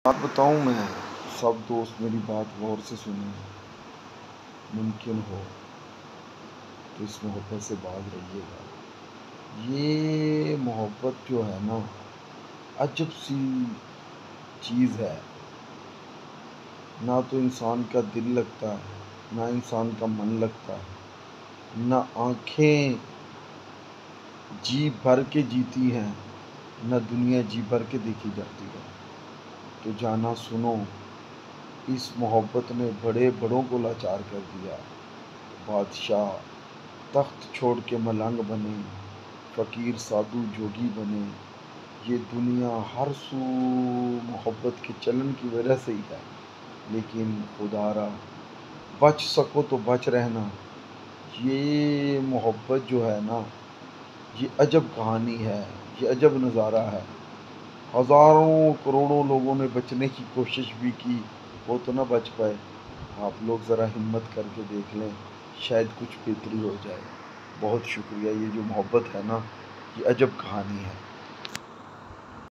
بات بتاؤں میں، سب دوست میری بات غور سے سنیں۔ ممکن ہو تو اس محبت سے باز رہیے گا۔ یہ محبت جو ہے نا، عجب سی چیز ہے۔ نہ تو انسان کا دل لگتا ہے، نہ انسان کا من لگتا ہے، نہ آنکھیں جی بھر کے جیتی ہیں، نہ دنیا جی بھر کے دیکھی جاتی ہے۔ تو جانا سنو، اس محبت نے بڑے بڑوں کو لاچار کر دیا۔ بادشاہ تخت چھوڑ کے ملنگ بنے، فقیر سادھو جوگی بنے۔ یہ دنیا ہر سو محبت کے چلن کی وجہ سے ہی ہے۔ لیکن خدا را بچ سکو تو بچ رہنا۔ یہ محبت جو ہے نا، یہ عجب کہانی ہے، یہ عجب نظارہ ہے۔ ہزاروں کروڑوں لوگوں نے بچنے کی کوشش بھی کی، وہ تو نہ بچ پائے۔ آپ لوگ ذرا ہمت کر کے دیکھ لیں، شاید کچھ بہتری ہو جائے۔ بہت شکریہ۔ یہ جو محبت ہے نا، یہ عجب کہانی ہے۔